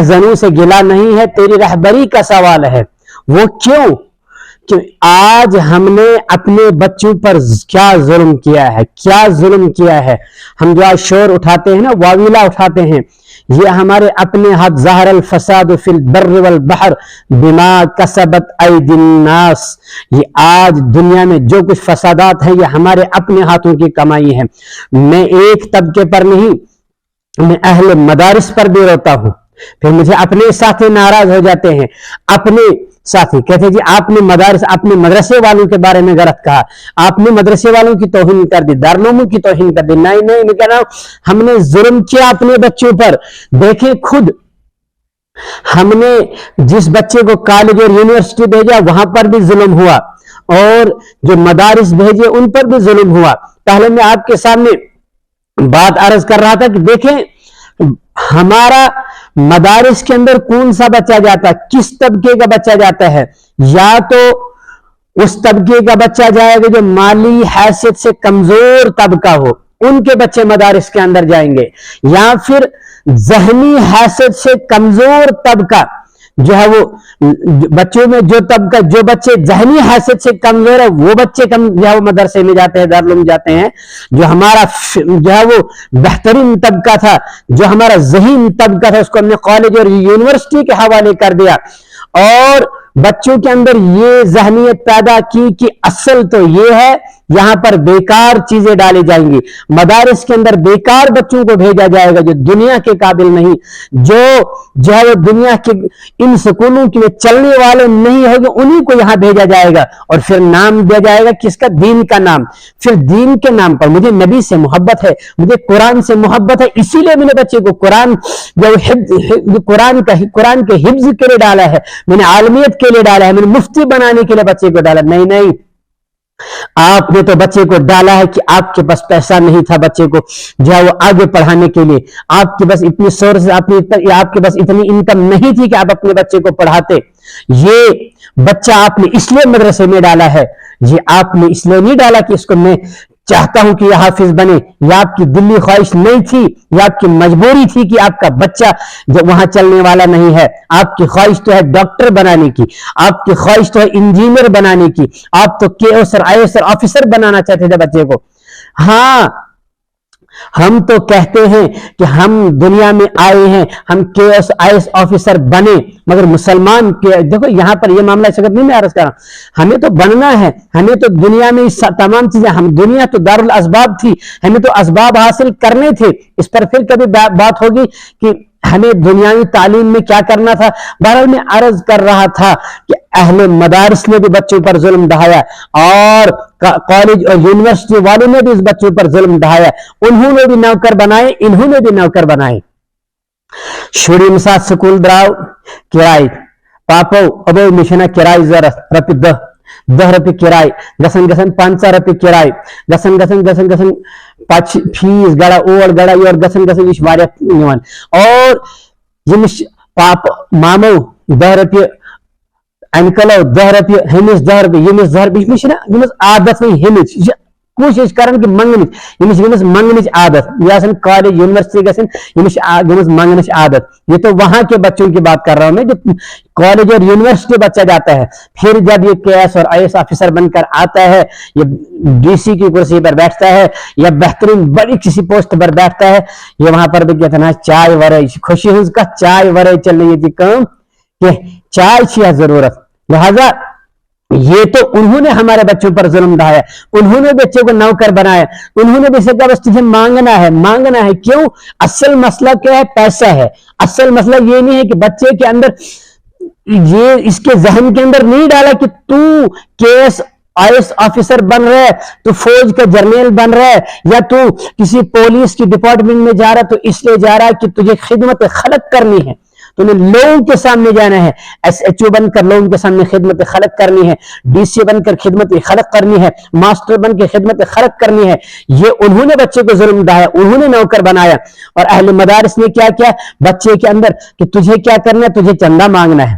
رہزنوں سے گلا نہیں ہے، تیری رہبری کا سوال ہے۔ وہ کیوں کہ آج ہم نے اپنے بچوں پر کیا ظلم کیا ہے، کیا ظلم کیا ہے۔ ہم جو آج شور اٹھاتے ہیں نا، واویلا اٹھاتے ہیں، یہ ہمارے اپنے ہاتھ، ظہر الفساد فی البر والبحر بما کسبت ایدی الناس، یہ آج دنیا میں جو کچھ فسادات ہیں یہ ہمارے اپنے ہاتھوں کی کمائی ہے۔ میں ایک طبقے پر نہیں، میں اہل مدارس پر بھی روتا ہوں۔ پھر مجھے اپنے ساتھی ناراض ہو جاتے ہیں، اپنے ساتھی کہتے ہیں جی آپ نے اپنے مدرسے والوں کے بارے میں غلط کہا، آپ نے مدرسے والوں کی توہین کر دی، دارالعلوموں کی توہین کر دی۔ نہیں، میں کہہ رہا ہوں ہم نے ظلم کیا اپنے بچوں پر۔ دیکھیں خود ہم نے جس بچے کو کالج اور یونیورسٹی بھیجا وہاں پر بھی ظلم ہوا، اور جو مدارس بھیجے ان پر بھی ظلم ہوا۔ پہلے میں آپ کے سامنے بات عرض کر رہا تھا کہ دیکھیں ہمارا مدارس کے اندر کون سا بچہ جاتا ہے، کس طبقے کا بچہ جاتا ہے؟ یا تو اس طبقے کا بچہ جائے گا جو مالی حیثیت سے کمزور طبقہ ہو، ان کے بچے مدارس کے اندر جائیں گے، یا پھر ذہنی حیثیت سے کمزور طبقہ جو ہے وہ بچوں میں جو بچے ذہنی حیثیت سے کمزور ہے وہ بچے جو ہے وہ مدرسے میں جاتے ہیں، دارالعلوم جاتے ہیں۔ جو ہمارا جو ہے وہ بہترین طبقہ تھا، جو ہمارا ذہین طبقہ تھا، اس کو ہم نے کالج اور یونیورسٹی کے حوالے کر دیا، اور بچوں کے اندر یہ ذہنیت پیدا کی کہ اصل تو یہ ہے یہاں پر بیکار چیزیں ڈالی جائیں گی، مدارس کے اندر بیکار بچوں کو بھیجا جائے گا جو دنیا کے قابل نہیں، جو ہے وہ دنیا کے ان سکولوں کے چلنے والے نہیں ہوگے، انہی کو یہاں بھیجا جائے گا، اور پھر نام دیا جائے گا کس کا؟ دین کا نام۔ پھر دین کے نام پر مجھے نبی سے محبت ہے، مجھے قرآن سے محبت ہے، اسی لیے میں نے بچے کو قرآن کے حفظ کے لیے ڈالا ہے، میں نے عالمیت کے لیے ڈالا ہے، میں نے مفتی بنانے کے لیے بچے کو ڈالا۔ نہیں، آپ نے تو بچے کو ڈالا ہے کہ آپ کے پاس پیسہ نہیں تھا بچے کو جو ہے وہ آگے پڑھانے کے لیے، آپ کے پاس اتنی سورس، آپ کے پاس اتنی انکم نہیں تھی کہ آپ اپنے بچے کو پڑھاتے۔ یہ بچہ آپ نے اس لیے مدرسے میں ڈالا ہے، یہ آپ نے اس لیے نہیں ڈالا کہ اس کو میں چاہتا ہوں کہ یہ حافظ بنے، یا آپ کی دلی خواہش نہیں تھی، یا آپ کی مجبوری تھی کہ آپ کا بچہ جو وہاں چلنے والا نہیں ہے۔ آپ کی خواہش تو ہے ڈاکٹر بنانے کی، آپ کی خواہش تو ہے انجینئر بنانے کی، آپ تو کے ایس اور آئی ایس اور آفیسر بنانا چاہتے تھے بچے کو۔ ہاں ہم تو کہتے ہیں کہ ہم دنیا میں آئے ہیں، ہم کے ایس آئی ایس آفیسر بنے، مگر مسلمان کے دیکھو یہاں پر یہ معاملہ شکت نہیں میں عرض کر رہا ہوں، ہمیں تو بننا ہے، ہمیں تو دنیا میں تمام چیزیں، ہم دنیا تو دارالاسباب تھی، ہمیں تو اسباب حاصل کرنے تھے۔ اس پر پھر کبھی بات ہوگی کہ ہمیں دنیاوی تعلیم میں کیا کرنا تھا۔ بہرحال میں عرض کر رہا تھا کہ اہل مدارس نے بھی بچوں پر ظلم ڈھایا، اور کالج اور یونیورسٹی والوں نے بھی اس بچوں پر ظلم ڈھایا، انہوں نے بھی نوکر بنائے، انہوں نے بھی نوکر بنائے۔ شوری مساج سکول دراو کرائے پاپو ابو مشنا کرائے ضرورت رپی دہ رپی کرائے گسن 5 رپی کرائے گسن پچ فیس گڑا اور گڑا یور گسن یہ واریاہ نوان، اور یمس پاپ مامو 10 رپی انکلو 10 رپی ہمس 10 رپی یمس 10 رپی یمس عادت نہیں ہمس کوشش کرن کہ منگنچ منگنچ عادت یہ کالج یونیورسٹی گھن یمس منگنچ عادت۔ یہ تو وہاں کے بچوں کی بات کر رہا ہوں میں، جو کالج اور یونیورسٹی بچہ جاتا ہے، پھر جب یہ کے ایس اور آئی ایس آفیسر بن کر آتا ہے، یہ ڈی سی کی کرسی پر بیٹھتا ہے یا بہترین بڑی کسی پوسٹ پر بیٹھتا ہے، یہ وہاں پر بھی کہتا ہے چائے ورے خوشی ہز کا چائے ورے چل رہی تھی کام کہ چائے چی ضرورت۔ لہذا یہ تو انہوں نے ہمارے بچوں پر ظلم ڈھایا، انہوں نے بچوں کو نوکر بنایا، انہوں نے بھی کہا بس تجھے مانگنا ہے۔ کیوں؟ اصل مسئلہ کیا ہے؟ پیسہ ہے۔ اصل مسئلہ یہ نہیں ہے کہ بچے کے اندر یہ اس کے ذہن کے اندر نہیں ڈالا کہ تو کیس آئی ایس آفیسر بن رہا ہے، تو فوج کا جرنیل بن رہا ہے، یا تو کسی پولیس کی ڈپارٹمنٹ میں جا رہا ہے تو اس لیے جا رہا ہے کہ تجھے خدمت خلق کرنی ہے، تو نے لوگوں کے سامنے جانا ہے، ایس ایچ او بن کر لوگوں کے سامنے خدمت خلق کرنی ہے، ڈی سی بن کر خدمت خلق کرنی ہے، ماسٹر بن کے خدمت خلق کرنی ہے۔ یہ انہوں نے بچے کو ظلم ڈھایا، انہوں نے نوکر بنایا۔ اور اہل مدارس نے کیا کیا بچے کے اندر کہ تجھے کیا کرنا ہے؟ تجھے چندہ مانگنا ہے،